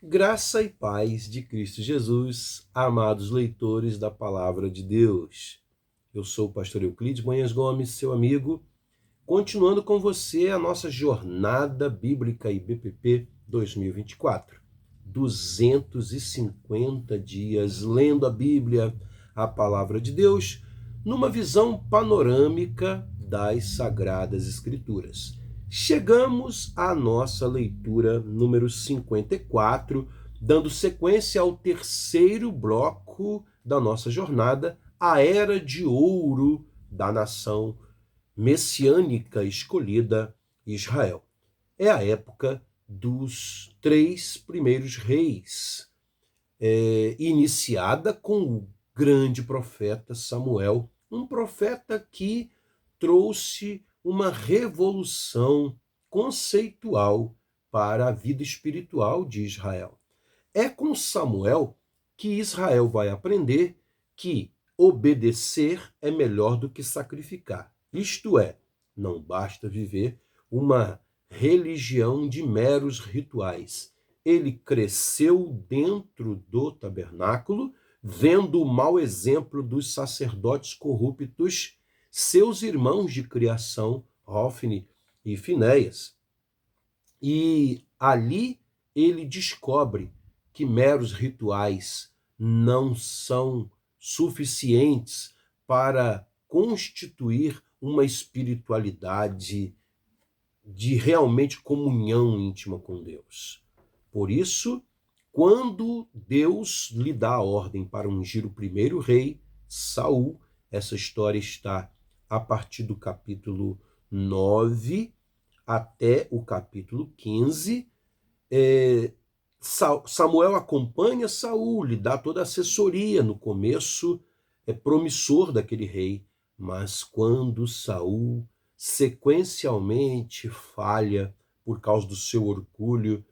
Graça e paz de Cristo Jesus, amados leitores da Palavra de Deus. Eu sou o pastor Euclides Manhãs Gomes, seu amigo, continuando com você a nossa jornada bíblica IBPP 2024. 250 dias lendo a Bíblia, a Palavra de Deus, numa visão panorâmica das Sagradas Escrituras. Chegamos à nossa leitura número 54, dando sequência ao terceiro bloco da nossa jornada, a Era de Ouro da nação messiânica escolhida Israel. É a época dos 3 primeiros reis, iniciada com o grande profeta Samuel, um profeta que trouxe uma revolução conceitual para a vida espiritual de Israel. É com Samuel que Israel vai aprender que obedecer é melhor do que sacrificar. Isto é, não basta viver uma religião de meros rituais. Ele cresceu dentro do tabernáculo, vendo o mau exemplo dos sacerdotes corruptos, seus irmãos de criação, Hófni e Finéias. E ali ele descobre que meros rituais não são suficientes para constituir uma espiritualidade de realmente comunhão íntima com Deus. Por isso, quando Deus lhe dá a ordem para ungir o primeiro rei, Saul, essa história está a partir do capítulo 9 até o capítulo 15, Samuel acompanha Saul, lhe dá toda a assessoria no começo, é promissor daquele rei, mas quando Saul sequencialmente falha por causa do seu orgulho,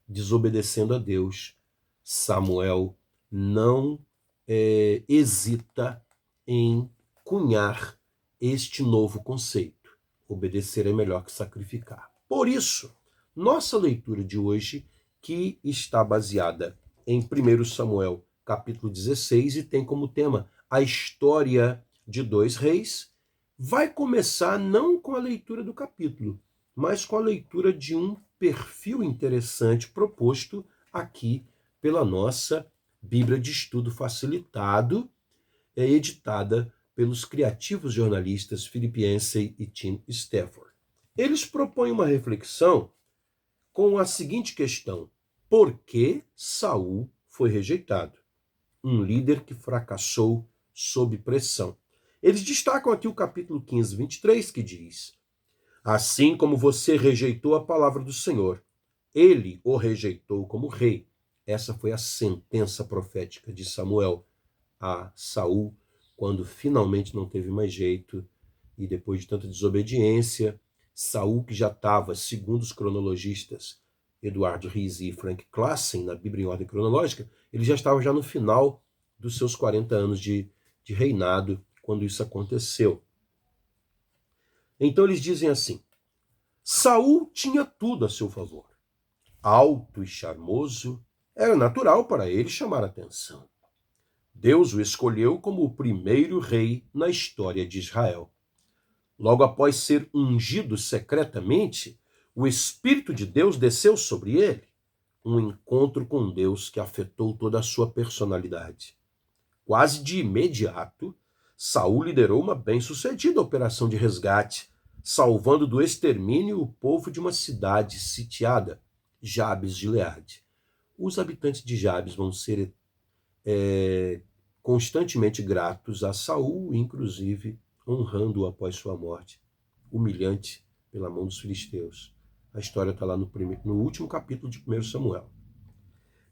desobedecendo a Deus, Samuel não hesita em cunhar este novo conceito. Obedecer é melhor que sacrificar. Por isso, nossa leitura de hoje, que está baseada em 1 Samuel, capítulo 16, e tem como tema a história de 2 reis, vai começar não com a leitura do capítulo, mas com a leitura de um perfil interessante proposto aqui pela nossa Bíblia de Estudo Facilitado, editada pelos criativos jornalistas Philip Yancey e Tim Stafford. Eles propõem uma reflexão com a seguinte questão: por que Saul foi rejeitado? Um líder que fracassou sob pressão. Eles destacam aqui o capítulo 15, 23, que diz: assim como você rejeitou a palavra do Senhor, ele o rejeitou como rei. Essa foi a sentença profética de Samuel a Saul, quando finalmente não teve mais jeito, e depois de tanta desobediência, Saul, que já estava, segundo os cronologistas Eduardo Rizzi e Frank Classen, na Bíblia em ordem cronológica, ele já estava no final dos seus 40 anos de reinado, quando isso aconteceu. Então eles dizem assim: Saul tinha tudo a seu favor. Alto e charmoso, era natural para ele chamar atenção. Deus o escolheu como o primeiro rei na história de Israel. Logo após ser ungido secretamente, o Espírito de Deus desceu sobre ele, um encontro com Deus que afetou toda a sua personalidade. Quase de imediato, Saul liderou uma bem-sucedida operação de resgate, salvando do extermínio o povo de uma cidade sitiada, Jabes de Gileade. Os habitantes de Jabes vão ser constantemente gratos a Saul, inclusive honrando-o após sua morte, humilhante pela mão dos filisteus. A história está lá no último capítulo de 1 Samuel.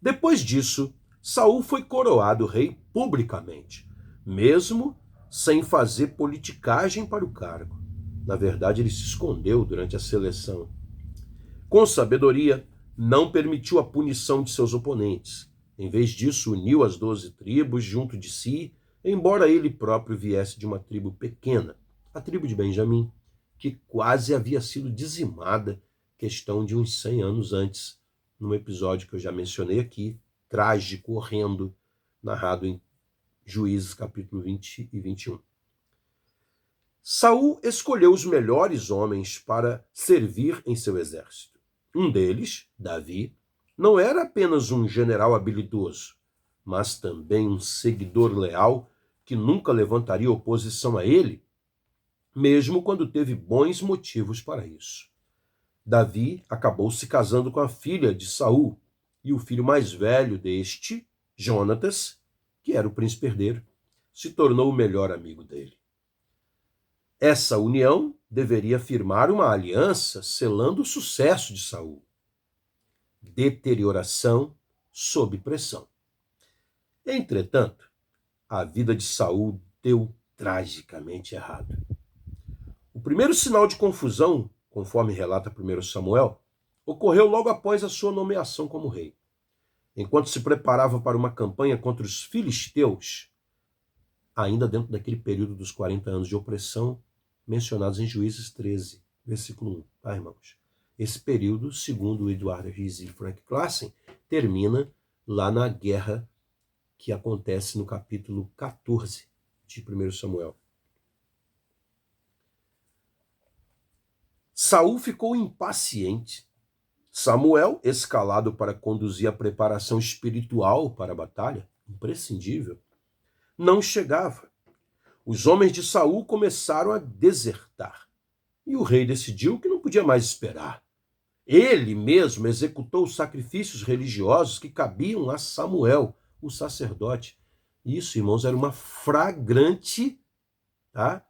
Depois disso, Saul foi coroado rei publicamente, mesmo sem fazer politicagem para o cargo. Na verdade, ele se escondeu durante a seleção. Com sabedoria, não permitiu a punição de seus oponentes. Em vez disso, uniu as 12 tribos junto de si, embora ele próprio viesse de uma tribo pequena, a tribo de Benjamim, que quase havia sido dizimada, questão de uns 100 anos antes, num episódio que eu já mencionei aqui, trágico, horrendo, narrado em Juízes capítulo 20 e 21. Saul escolheu os melhores homens para servir em seu exército. Um deles, Davi, não era apenas um general habilidoso, mas também um seguidor leal que nunca levantaria oposição a ele, mesmo quando teve bons motivos para isso. Davi acabou se casando com a filha de Saul, e o filho mais velho deste, Jonatas, que era o príncipe herdeiro, se tornou o melhor amigo dele. Essa união deveria firmar uma aliança selando o sucesso de Saul. Deterioração sob pressão. Entretanto, a vida de Saul deu tragicamente errado. O primeiro sinal de confusão, conforme relata 1 Samuel, ocorreu logo após a sua nomeação como rei. Enquanto se preparava para uma campanha contra os filisteus, ainda dentro daquele período dos 40 anos de opressão mencionados em Juízes 13, versículo 1, tá, irmãos? Esse período, segundo Eduardo Rizzi e Frank Classen, termina lá na guerra que acontece no capítulo 14 de 1 Samuel. Saul ficou impaciente. Samuel, escalado para conduzir a preparação espiritual para a batalha, imprescindível, não chegava. Os homens de Saul começaram a desertar. E o rei decidiu que não podia mais esperar. Ele mesmo executou os sacrifícios religiosos que cabiam a Samuel, o sacerdote. Isso, irmãos, era uma flagrante, tá,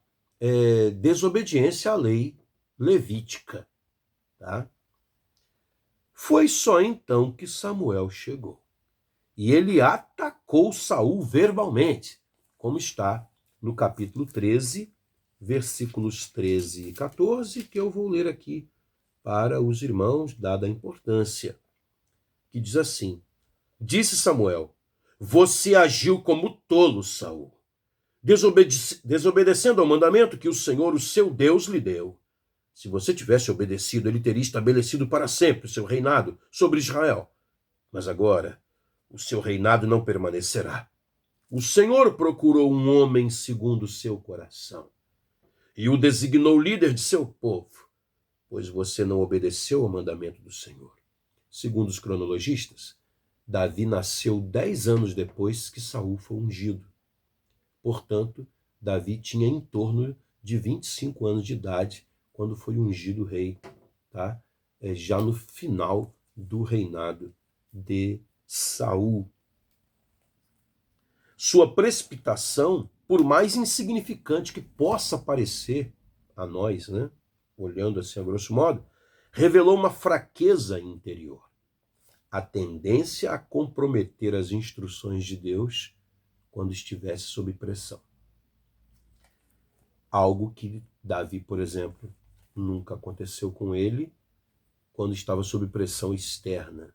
desobediência à lei levítica. Tá? Foi só então que Samuel chegou. E ele atacou Saul verbalmente, como está no capítulo 13, versículos 13 e 14, que eu vou ler aqui para os irmãos, dada a importância, que diz assim: Disse Samuel, você agiu como tolo, Saul, desobedecendo ao mandamento que o Senhor, o seu Deus, lhe deu. Se você tivesse obedecido, ele teria estabelecido para sempre o seu reinado sobre Israel. Mas agora, o seu reinado não permanecerá. O Senhor procurou um homem segundo o seu coração e o designou líder de seu povo, pois você não obedeceu ao mandamento do Senhor. Segundo os cronologistas, Davi nasceu 10 anos depois que Saul foi ungido. Portanto, Davi tinha em torno de 25 anos de idade quando foi ungido rei, tá? Já no final do reinado de Saul. Sua precipitação, por mais insignificante que possa parecer a nós, né, olhando assim a grosso modo, revelou uma fraqueza interior, a tendência a comprometer as instruções de Deus quando estivesse sob pressão. Algo que Davi, por exemplo, nunca aconteceu com ele quando estava sob pressão externa.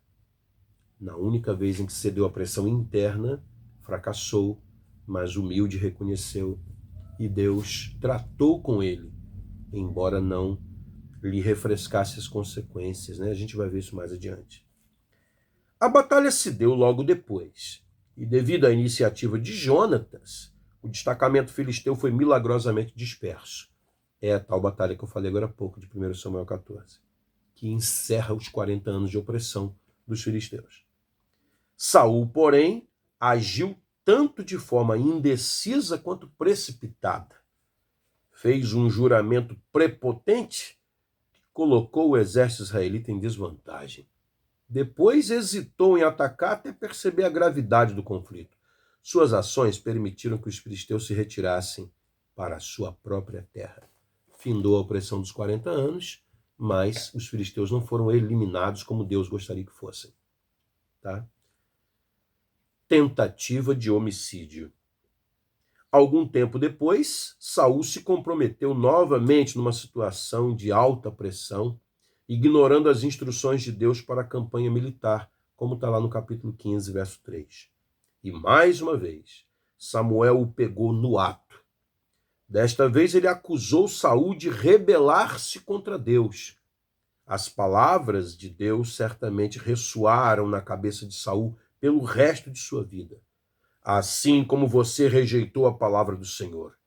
Na única vez em que cedeu à pressão interna, fracassou, mas humilde reconheceu, e Deus tratou com ele, embora não lhe refrescasse as consequências, né? A gente vai ver isso mais adiante. A batalha se deu logo depois, e devido à iniciativa de Jonatas, o destacamento filisteu foi milagrosamente disperso. É a tal batalha que eu falei agora há pouco, de 1 Samuel 14, que encerra os 40 anos de opressão dos filisteus. Saul, porém, agiu tanto de forma indecisa quanto precipitada. Fez um juramento prepotente que colocou o exército israelita em desvantagem. Depois hesitou em atacar até perceber a gravidade do conflito. Suas ações permitiram que os filisteus se retirassem para a sua própria terra. Findou a opressão dos 40 anos, mas os filisteus não foram eliminados como Deus gostaria que fossem. Tá? Tentativa de homicídio. Algum tempo depois, Saul se comprometeu novamente numa situação de alta pressão, ignorando as instruções de Deus para a campanha militar, como está lá no capítulo 15, verso 3. E mais uma vez, Samuel o pegou no ato. Desta vez ele acusou Saul de rebelar-se contra Deus. As palavras de Deus certamente ressoaram na cabeça de Saul pelo resto de sua vida. Assim como você rejeitou a palavra do Senhor,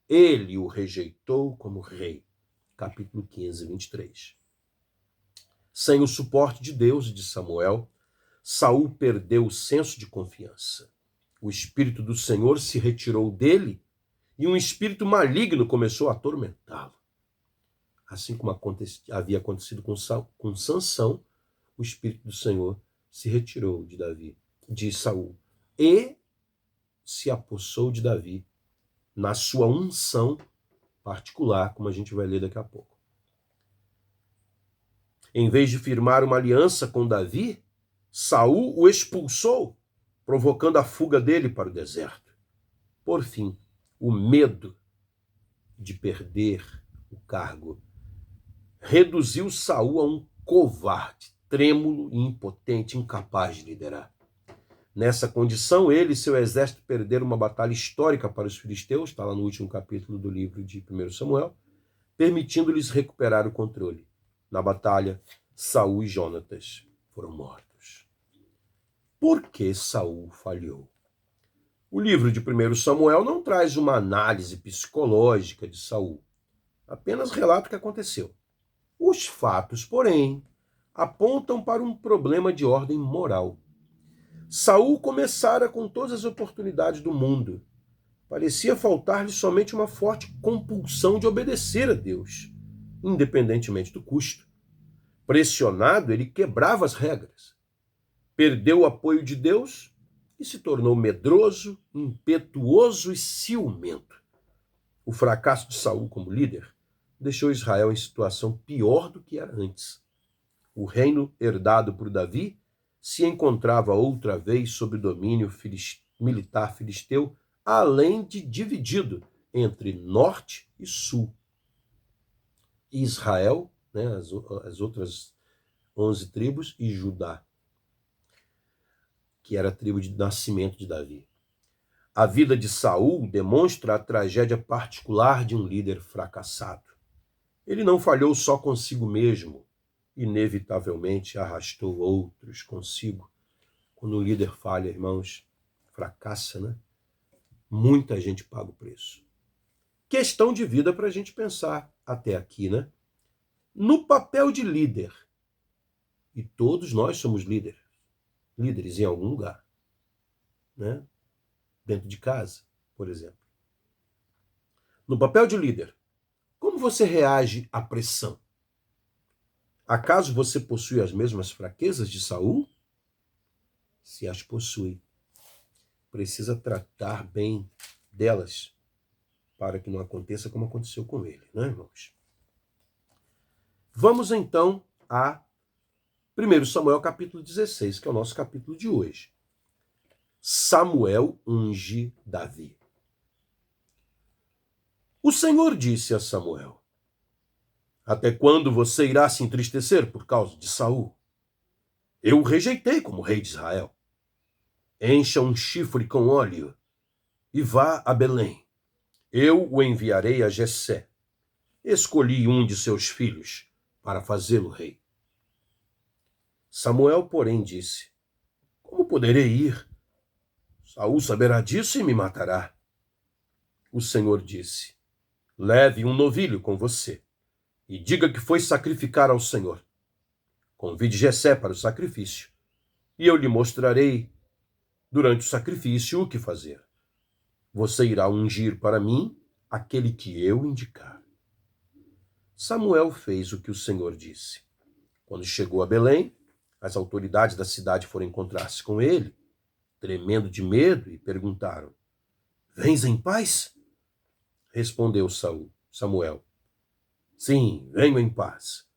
ele o rejeitou como rei. Capítulo 15, 23. Sem o suporte de Deus e de Samuel, Saul perdeu o senso de confiança. O espírito do Senhor se retirou dele e um espírito maligno começou a atormentá-lo. Assim como havia acontecido com Sansão, o espírito do Senhor se retirou de Saul, e se apossou de Davi, na sua unção particular, como a gente vai ler daqui a pouco. Em vez de firmar uma aliança com Davi, Saul o expulsou, provocando a fuga dele para o deserto. Por fim, o medo de perder o cargo reduziu Saul a um covarde, trêmulo e impotente, incapaz de liderar. Nessa condição, ele e seu exército perderam uma batalha histórica para os filisteus, está lá no último capítulo do livro de 1 Samuel, permitindo-lhes recuperar o controle. Na batalha, Saul e Jonatas foram mortos. Por que Saul falhou? O livro de 1 Samuel não traz uma análise psicológica de Saul, apenas relata o que aconteceu. Os fatos, porém, apontam para um problema de ordem moral. Saul começara com todas as oportunidades do mundo. Parecia faltar-lhe somente uma forte compulsão de obedecer a Deus, independentemente do custo. Pressionado, ele quebrava as regras. Perdeu o apoio de Deus e se tornou medroso, impetuoso e ciumento. O fracasso de Saul como líder deixou Israel em situação pior do que era antes. O reino herdado por Davi se encontrava outra vez sob domínio militar filisteu, além de dividido entre norte e sul. Israel, as outras 11 tribos, e Judá, que era a tribo de nascimento de Davi. A vida de Saul demonstra a tragédia particular de um líder fracassado. Ele não falhou só consigo mesmo, inevitavelmente arrastou outros consigo. Quando o líder falha, irmãos, fracassa, né? Muita gente paga o preço. Questão de vida para a gente pensar até aqui, né? No papel de líder, e todos nós somos líderes em algum lugar, né? Dentro de casa, por exemplo. No papel de líder, como você reage à pressão? Acaso você possui as mesmas fraquezas de Saul? Se as possui, precisa tratar bem delas para que não aconteça como aconteceu com ele, né, irmãos? Vamos então a 1 Samuel capítulo 16, que é o nosso capítulo de hoje. Samuel unge Davi. O Senhor disse a Samuel: até quando você irá se entristecer por causa de Saul? Eu o rejeitei como rei de Israel. Encha um chifre com óleo e vá a Belém. Eu o enviarei a Jessé. Escolhi um de seus filhos para fazê-lo rei. Samuel, porém, disse: como poderei ir? Saul saberá disso e me matará. O Senhor disse: leve um novilho com você e diga que foi sacrificar ao Senhor. Convide Jessé para o sacrifício e eu lhe mostrarei durante o sacrifício o que fazer. Você irá ungir para mim aquele que eu indicar. Samuel fez o que o Senhor disse. Quando chegou a Belém, as autoridades da cidade foram encontrar-se com ele, tremendo de medo, e perguntaram: vens em paz? Respondeu Samuel: sim, venho em paz.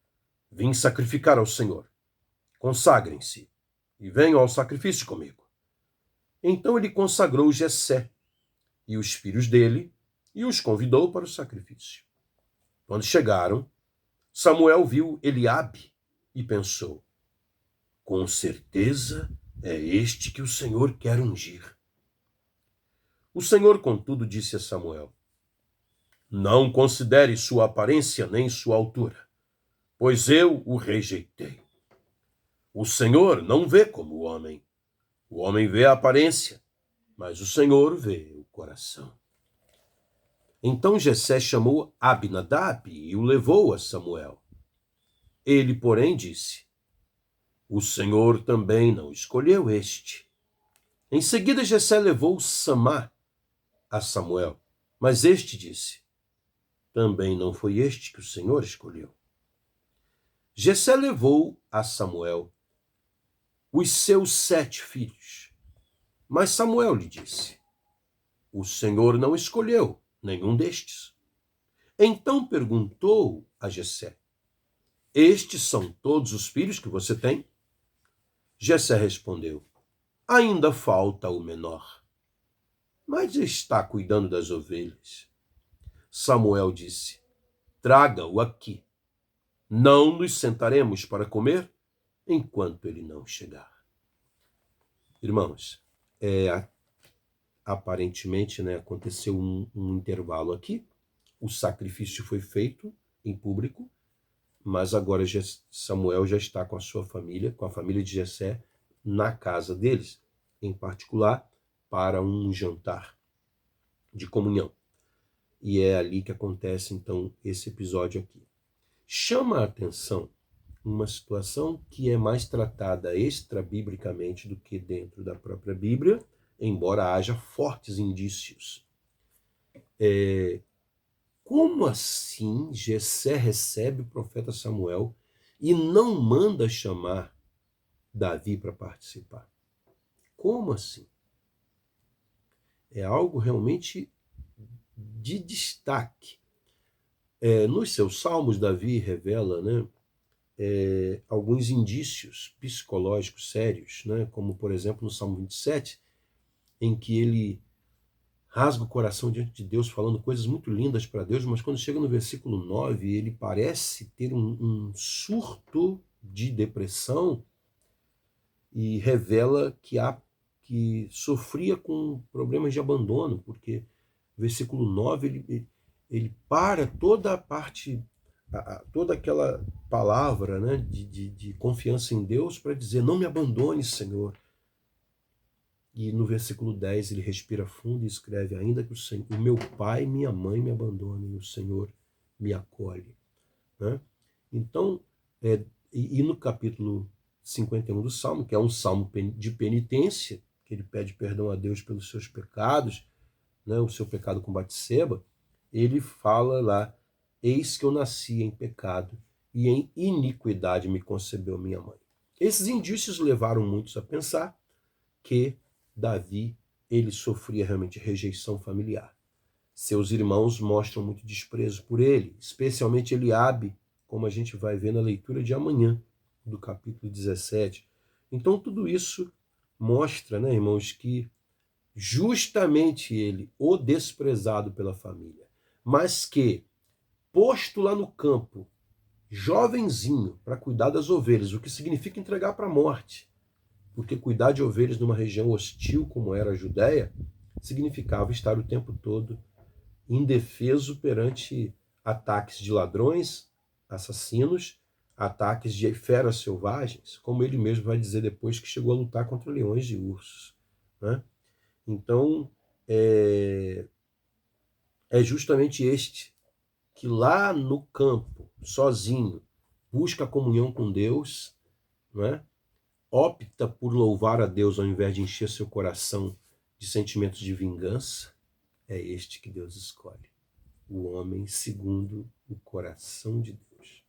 Vim sacrificar ao Senhor. Consagrem-se e venham ao sacrifício comigo. Então ele consagrou Jessé e os filhos dele e os convidou para o sacrifício. Quando chegaram, Samuel viu Eliabe e pensou: com certeza é este que o Senhor quer ungir. O Senhor, contudo, disse a Samuel: não considere sua aparência nem sua altura, pois eu o rejeitei. O Senhor não vê como o homem vê a aparência, mas o Senhor vê o coração. Então Jessé chamou Abinadab e o levou a Samuel. Ele, porém, disse: o Senhor também não escolheu este. Em seguida, Jessé levou Samá a Samuel, mas este disse: também não foi este que o Senhor escolheu. Jessé levou a Samuel os seus 7 filhos, mas Samuel lhe disse: o Senhor não escolheu nenhum destes. Então perguntou a Jessé: estes são todos os filhos que você tem? Jessé respondeu: ainda falta o menor, mas está cuidando das ovelhas. Samuel disse: traga-o aqui. Não nos sentaremos para comer enquanto ele não chegar. Irmãos, aparentemente, aconteceu um intervalo aqui. O sacrifício foi feito em público, mas agora Samuel já está com a sua família, com a família de Jessé, na casa deles, em particular para um jantar de comunhão. E é ali que acontece, então, esse episódio aqui. Chama a atenção uma situação que é mais tratada extra-biblicamente do que dentro da própria Bíblia, embora haja fortes indícios. Como assim Jessé recebe o profeta Samuel e não manda chamar Davi para participar? Como assim? É algo realmente de destaque. Nos seus salmos, Davi revela alguns indícios psicológicos sérios, como, por exemplo, no Salmo 27, em que ele rasga o coração diante de Deus, falando coisas muito lindas para Deus, mas quando chega no versículo 9, ele parece ter um surto de depressão e revela que sofria com problemas de abandono, porque versículo 9 ele para toda a parte, toda aquela palavra de confiança em Deus para dizer: não me abandone, Senhor. E no versículo 10 ele respira fundo e escreve: ainda que o meu pai e minha mãe me abandonem, o Senhor me acolhe. Então, e no capítulo 51 do Salmo, que é um salmo de penitência, que ele pede perdão a Deus pelos seus pecados, o seu pecado com Batseba, ele fala lá: eis que eu nasci em pecado e em iniquidade me concebeu minha mãe. Esses indícios levaram muitos a pensar que Davi, ele sofria realmente rejeição familiar. Seus irmãos mostram muito desprezo por ele, especialmente Eliabe, como a gente vai ver na leitura de amanhã, do capítulo 17. Então tudo isso mostra, irmãos, que justamente ele, o desprezado pela família, mas que, posto lá no campo, jovenzinho, para cuidar das ovelhas, o que significa entregar para a morte, porque cuidar de ovelhas numa região hostil como era a Judéia significava estar o tempo todo indefeso perante ataques de ladrões, assassinos, ataques de feras selvagens, como ele mesmo vai dizer depois que chegou a lutar contra leões e ursos. Então, é justamente este que lá no campo, sozinho, busca a comunhão com Deus, opta por louvar a Deus ao invés de encher seu coração de sentimentos de vingança, é este que Deus escolhe. O homem segundo o coração de Deus.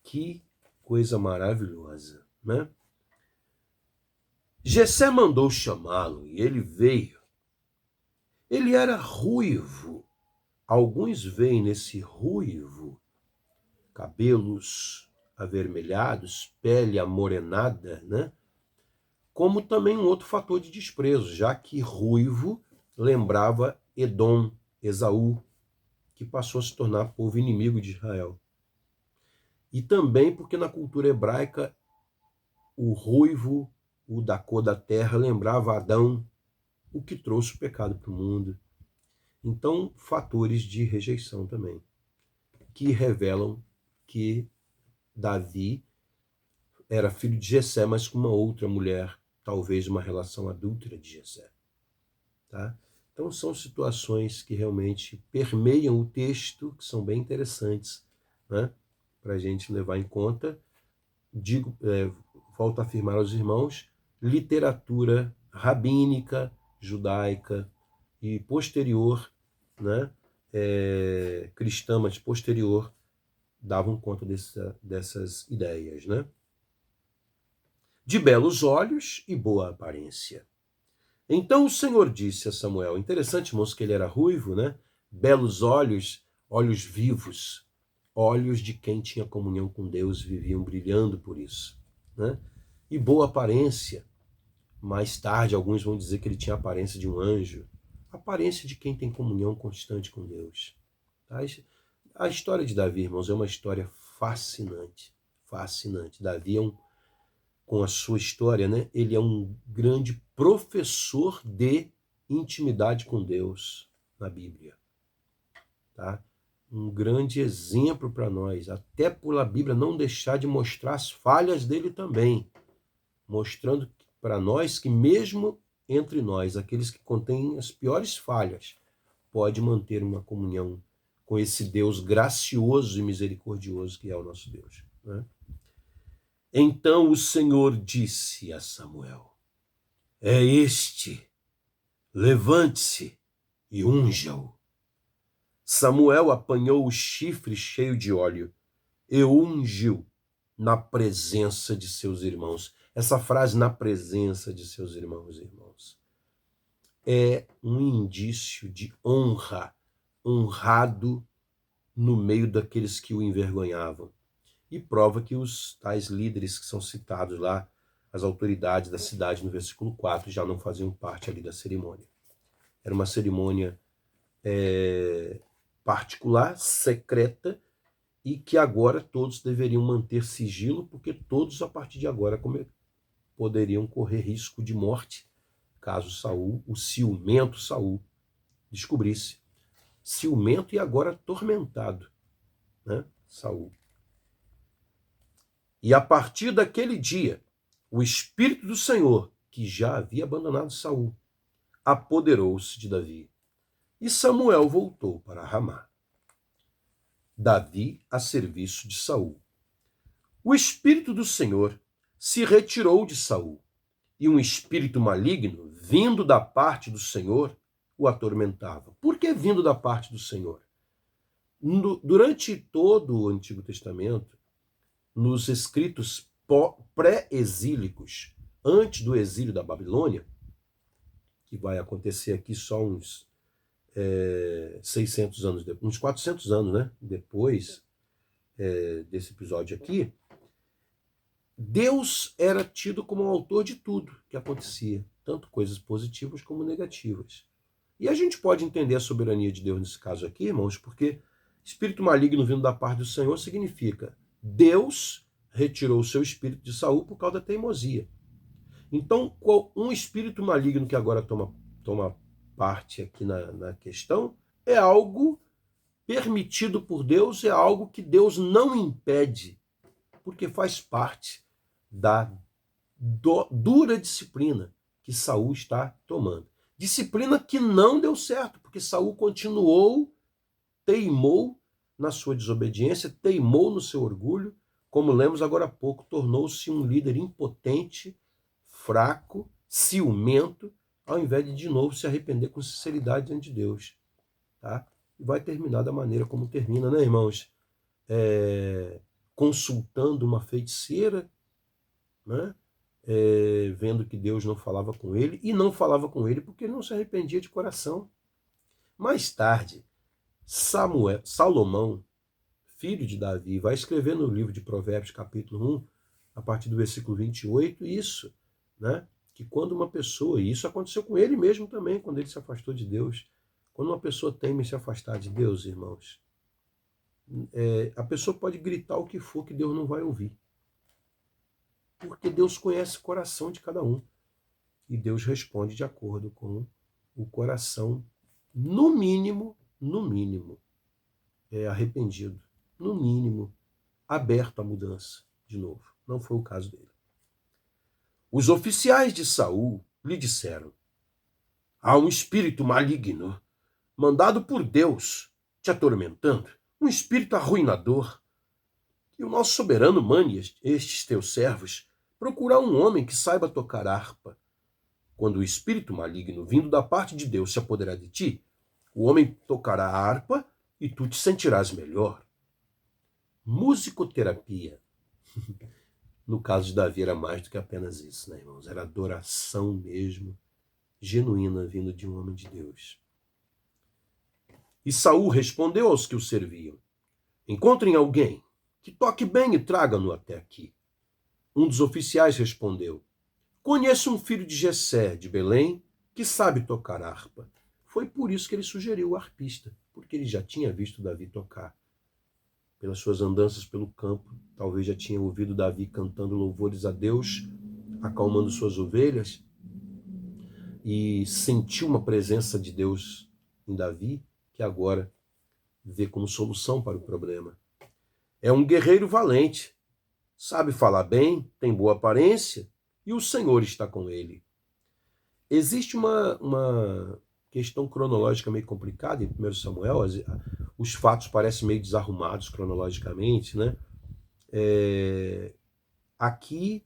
Que coisa maravilhosa, Jessé mandou chamá-lo e ele veio. Ele era ruivo. Alguns veem nesse ruivo cabelos avermelhados, pele amorenada, como também um outro fator de desprezo, já que ruivo lembrava Edom, Esaú, que passou a se tornar povo inimigo de Israel. E também porque na cultura hebraica o ruivo, o da cor da terra, lembrava Adão, o que trouxe o pecado para o mundo. Então, fatores de rejeição também, que revelam que Davi era filho de Jessé, mas com uma outra mulher, talvez uma relação adúltera de Jessé. Tá? Então são situações que realmente permeiam o texto, que são bem interessantes, né? Para a gente levar em conta. Volto a afirmar aos irmãos, literatura rabínica, judaica e posterior, né? Cristã, mas posterior, davam conta dessas ideias, né? De belos olhos e boa aparência. Então o Senhor disse a Samuel, interessante, irmãos, que ele era ruivo, né? Belos olhos, olhos vivos, olhos de quem tinha comunhão com Deus, viviam brilhando por isso, né? E boa aparência. Mais tarde, alguns vão dizer que ele tinha a aparência de um anjo, aparência de quem tem comunhão constante com Deus. Tá? A história de Davi, irmãos, é uma história fascinante, fascinante. Davi com a sua história, né? Ele é um grande professor de intimidade com Deus na Bíblia, tá? Um grande exemplo para nós, até por a Bíblia não deixar de mostrar as falhas dele também, mostrando para nós que mesmo entre nós, aqueles que contêm as piores falhas, pode manter uma comunhão com esse Deus gracioso e misericordioso que é o nosso Deus, né? Então o Senhor disse a Samuel, é este, levante-se e unja-o. Samuel apanhou o chifre cheio de óleo e ungiu na presença de seus irmãos. Essa frase, na presença de seus irmãos, é um indício de honra, honrado no meio daqueles que o envergonhavam. E prova que os tais líderes que são citados lá, as autoridades da cidade no versículo 4, já não faziam parte ali da cerimônia. Era uma cerimônia particular, secreta, e que agora todos deveriam manter sigilo, porque todos, a partir de agora, poderiam correr risco de morte, caso Saul, o ciumento Saul, descobrisse. Ciumento e agora atormentado, né? Saul. E a partir daquele dia, o Espírito do Senhor, que já havia abandonado Saul, apoderou-se de Davi. E Samuel voltou para Ramá. Davi a serviço de Saul. O Espírito do Senhor se retirou de Saul, e um espírito maligno, vindo da parte do Senhor, o atormentava. Por que vindo da parte do Senhor? Durante todo o Antigo Testamento, nos escritos pré-exílicos, antes do exílio da Babilônia, que vai acontecer aqui só uns 600 anos depois, uns 400 anos, né? Depois desse episódio aqui, Deus era tido como o autor de tudo que acontecia, tanto coisas positivas como negativas. E a gente pode entender a soberania de Deus nesse caso aqui, irmãos, porque espírito maligno vindo da parte do Senhor significa Deus retirou o seu espírito de Saul por causa da teimosia. Então, um espírito maligno que agora toma parte aqui na questão é algo permitido por Deus, é algo que Deus não impede, porque faz parte da dura disciplina que Saul está tomando. Disciplina que não deu certo, porque Saul continuou, teimou na sua desobediência, teimou no seu orgulho, como lemos agora há pouco, tornou-se um líder impotente, fraco, ciumento, ao invés de novo se arrepender com sinceridade diante de Deus. Tá? E vai terminar da maneira como termina, né, irmãos? Consultando uma feiticeira, né? Vendo que Deus não falava com ele, e não falava com ele porque ele não se arrependia de coração. Mais tarde, Salomão, filho de Davi, vai escrever no livro de Provérbios, capítulo 1, a partir do versículo 28, isso, né? Que quando uma pessoa, e isso aconteceu com ele mesmo também, quando ele se afastou de Deus, quando uma pessoa teme se afastar de Deus, irmãos, a pessoa pode gritar o que for que Deus não vai ouvir. Porque Deus conhece o coração de cada um. E Deus responde de acordo com o coração, no mínimo, arrependido. No mínimo, aberto à mudança de novo. Não foi o caso dele. Os oficiais de Saul lhe disseram: há um espírito maligno, mandado por Deus, te atormentando, um espírito arruinador. E o nosso soberano mande estes teus servos procurar um homem que saiba tocar harpa. Quando o espírito maligno vindo da parte de Deus se apoderar de ti, o homem tocará a harpa e tu te sentirás melhor. Musicoterapia. No caso de Davi era mais do que apenas isso, né, irmãos? Era adoração mesmo, genuína, vindo de um homem de Deus. E Saul respondeu aos que o serviam: encontrem alguém que toque bem e traga-no até aqui. Um dos oficiais respondeu: conheço um filho de Jessé, de Belém, que sabe tocar harpa. Foi por isso que ele sugeriu o arpista, porque ele já tinha visto Davi tocar. Pelas suas andanças pelo campo, talvez já tinha ouvido Davi cantando louvores a Deus, acalmando suas ovelhas, e sentiu uma presença de Deus em Davi, que agora vê como solução para o problema. É um guerreiro valente, sabe falar bem, tem boa aparência, e o Senhor está com ele. Existe uma questão cronológica meio complicada em 1 Samuel, os fatos parecem meio desarrumados cronologicamente, né? Aqui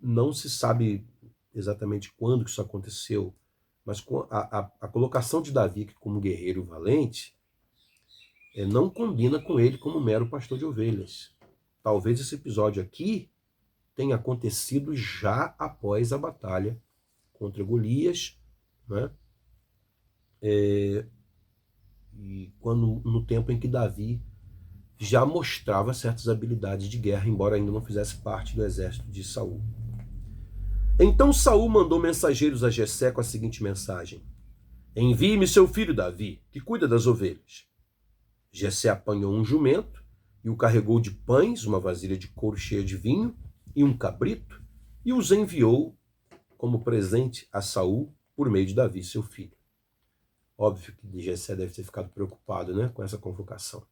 não se sabe exatamente quando que isso aconteceu, mas a colocação de Davi como guerreiro valente não combina com ele como mero pastor de ovelhas. Talvez esse episódio aqui tenha acontecido já após a batalha contra Golias, né? E no tempo em que Davi já mostrava certas habilidades de guerra, embora ainda não fizesse parte do exército de Saul. Então Saul mandou mensageiros a Jessé com a seguinte mensagem: envie-me seu filho Davi, que cuida das ovelhas. Jessé apanhou um jumento e o carregou de pães, uma vasilha de couro cheia de vinho e um cabrito, e os enviou como presente a Saul por meio de Davi, seu filho. Óbvio que Jessé deve ter ficado preocupado, né, com essa convocação.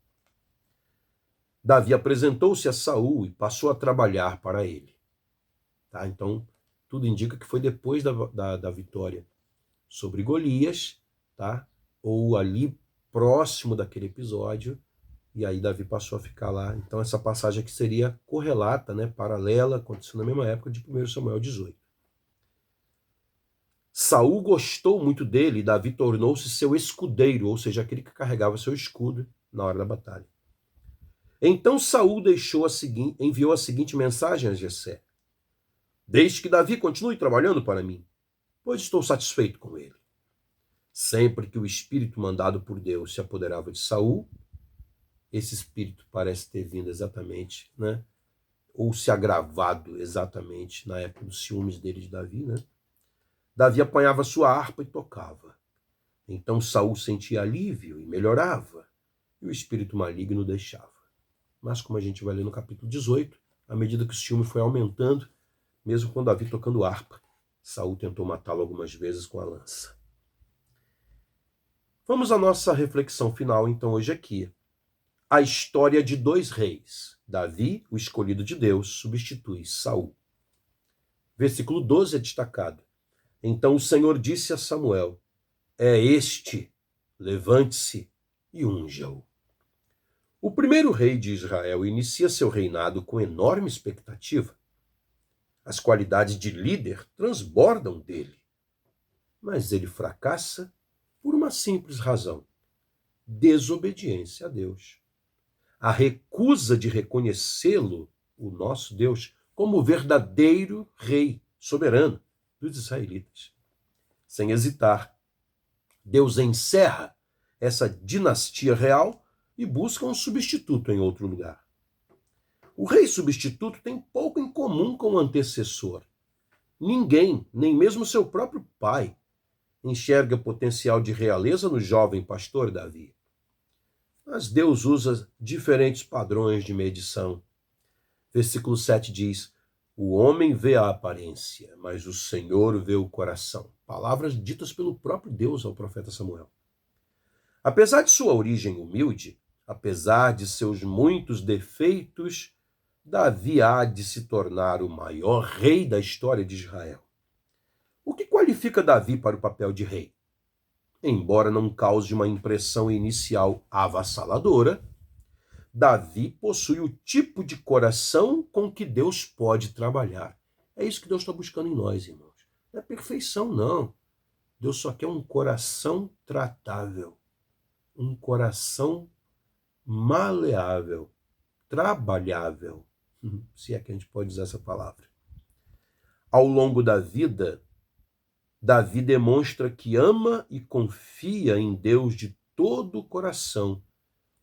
Davi apresentou-se a Saul e passou a trabalhar para ele. Tá? Então, tudo indica que foi depois da vitória sobre Golias, tá? Ou ali próximo daquele episódio, e aí Davi passou a ficar lá. Então essa passagem aqui seria correlata, né, paralela, aconteceu na mesma época de 1 Samuel 18. Saul gostou muito dele e Davi tornou-se seu escudeiro, ou seja, aquele que carregava seu escudo na hora da batalha. Então Saul enviou a seguinte mensagem a Jessé: deixe que Davi continue trabalhando para mim, pois estou satisfeito com ele. Sempre que o espírito mandado por Deus se apoderava de Saul, esse espírito parece ter vindo exatamente, né, ou se agravado exatamente na época dos ciúmes dele de Davi, né? Davi apanhava sua harpa e tocava. Então Saul sentia alívio e melhorava, e o espírito maligno deixava. Mas como a gente vai ler no capítulo 18, à medida que o ciúme foi aumentando, mesmo com Davi tocando harpa, Saul tentou matá-lo algumas vezes com a lança. Vamos à nossa reflexão final, então, hoje aqui. A história de dois reis. Davi, o escolhido de Deus, substitui Saul. Versículo 12 é destacado. Então o Senhor disse a Samuel: é este, levante-se e unja-o. O primeiro rei de Israel inicia seu reinado com enorme expectativa. As qualidades de líder transbordam dele. Mas ele fracassa por uma simples razão: desobediência a Deus. A recusa de reconhecê-lo, o nosso Deus, como verdadeiro rei soberano dos israelitas. Sem hesitar, Deus encerra essa dinastia real e busca um substituto em outro lugar. O rei substituto tem pouco em comum com o antecessor. Ninguém, nem mesmo seu próprio pai, enxerga potencial de realeza no jovem pastor Davi. Mas Deus usa diferentes padrões de medição. Versículo 7 diz: o homem vê a aparência, mas o Senhor vê o coração. Palavras ditas pelo próprio Deus ao profeta Samuel. Apesar de sua origem humilde, Apesar de seus muitos defeitos, Davi há de se tornar o maior rei da história de Israel. O que qualifica Davi para o papel de rei? Embora não cause uma impressão inicial avassaladora, Davi possui o tipo de coração com que Deus pode trabalhar. É isso que Deus está buscando em nós, irmãos. Não é perfeição, não. Deus só quer um coração tratável, um coração maleável, trabalhável, se é que a gente pode usar essa palavra. Ao longo da vida, Davi demonstra que ama e confia em Deus de todo o coração,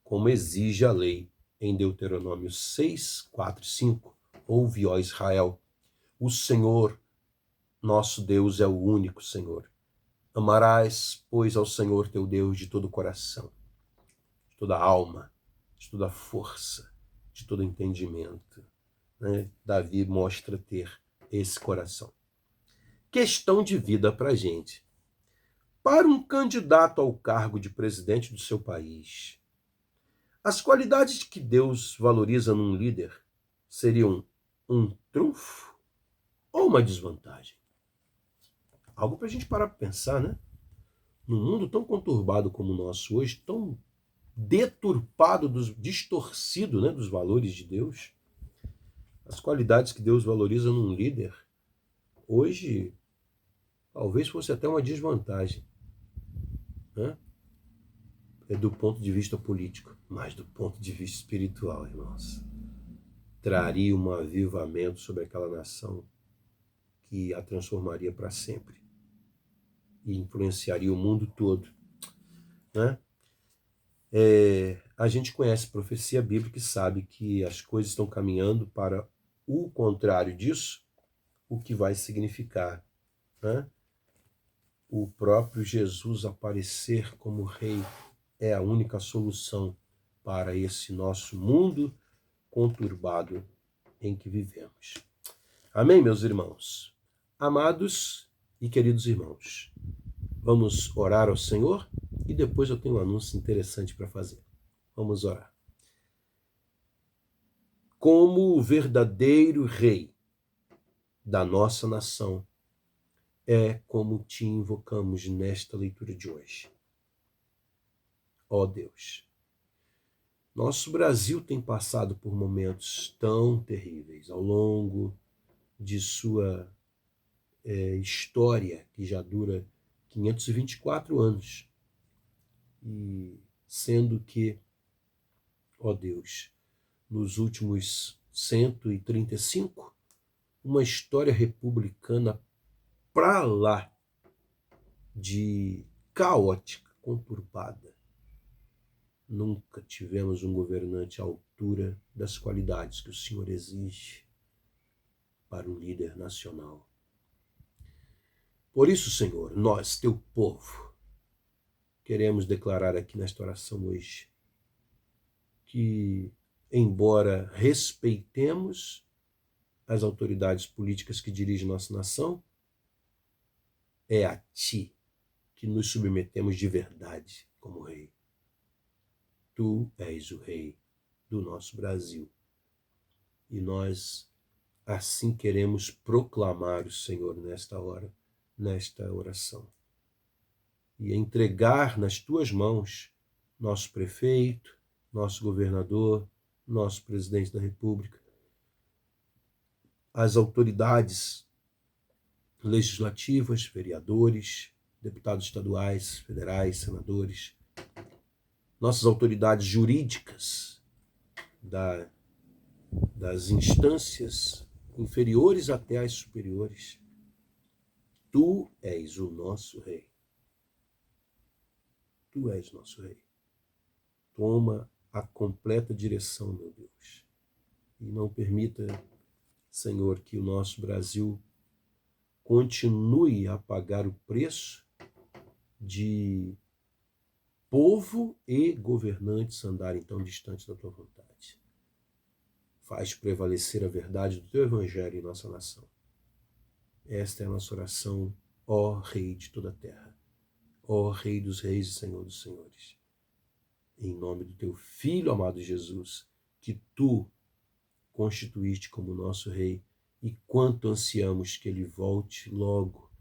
como exige a lei em Deuteronômio 6, 4 e 5. Ouve, ó Israel, o Senhor, nosso Deus, é o único Senhor. Amarás, pois, ao Senhor teu Deus de todo o coração, de toda a alma, de toda a força, de todo entendimento. Né? Davi mostra ter esse coração. Questão de vida para a gente. Para um candidato ao cargo de presidente do seu país, as qualidades que Deus valoriza num líder seriam um trunfo ou uma desvantagem? Algo para a gente parar para pensar, né? Num mundo tão conturbado como o nosso hoje, tão deturpado, distorcido, né, dos valores de Deus, as qualidades que Deus valoriza num líder, hoje, talvez fosse até uma desvantagem, né? É do ponto de vista político, mas do ponto de vista espiritual, irmãos. Traria um avivamento sobre aquela nação que a transformaria para sempre e influenciaria o mundo todo, né? A gente conhece profecia bíblica e sabe que as coisas estão caminhando para o contrário disso, o que vai significar, né? O próprio Jesus aparecer como rei é a única solução para esse nosso mundo conturbado em que vivemos. Amém, meus irmãos? Amados e queridos irmãos, vamos orar ao Senhor e depois eu tenho um anúncio interessante para fazer. Vamos orar. Como o verdadeiro rei da nossa nação, é como te invocamos nesta leitura de hoje. Ó Deus, nosso Brasil tem passado por momentos tão terríveis ao longo de sua história, que já dura 524 anos. E sendo que, ó Deus, nos últimos 135, uma história republicana para lá de caótica, conturbada. Nunca tivemos um governante à altura das qualidades que o Senhor exige para um líder nacional. Por isso, Senhor, nós, teu povo, queremos declarar aqui nesta oração hoje que, embora respeitemos as autoridades políticas que dirigem nossa nação, é a Ti que nos submetemos de verdade como Rei. Tu és o Rei do nosso Brasil. E nós assim queremos proclamar o Senhor nesta hora, nesta oração. E entregar nas Tuas mãos nosso prefeito, nosso governador, nosso presidente da República, as autoridades legislativas, vereadores, deputados estaduais, federais, senadores, nossas autoridades jurídicas das instâncias inferiores até as superiores. Tu és o nosso Rei. Tu és nosso Rei. Toma a completa direção, meu Deus. E não permita, Senhor, que o nosso Brasil continue a pagar o preço de povo e governantes andarem tão distantes da tua vontade. Faz prevalecer a verdade do teu evangelho em nossa nação. Esta é a nossa oração, ó Rei de toda a terra, ó Rei dos reis e Senhor dos senhores. em nome do teu Filho amado Jesus, que tu constituíste como nosso Rei, e quanto ansiamos que ele volte logo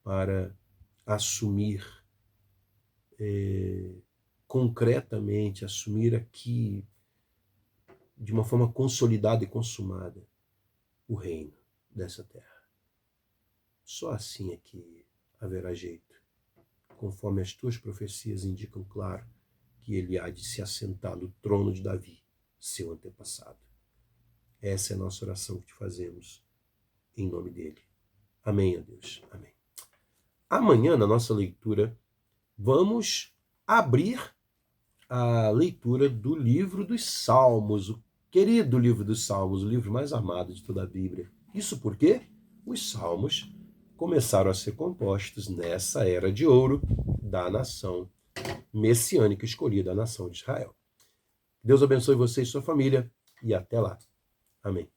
para assumir concretamente, assumir aqui de uma forma consolidada e consumada o reino dessa terra. Só assim é que haverá jeito, conforme as tuas profecias indicam claro, que ele há de se assentar no trono de Davi, seu antepassado. Essa é a nossa oração que te fazemos, em nome dele. Amém, ó Deus. Amém. Amanhã, na nossa leitura, vamos abrir a leitura do livro dos Salmos, o querido livro dos Salmos, o livro mais amado de toda a Bíblia. Isso porque os Salmos começaram a ser compostos nessa era de ouro da nação messiânica escolhida, a nação de Israel. Deus abençoe você e sua família, e até lá. Amém.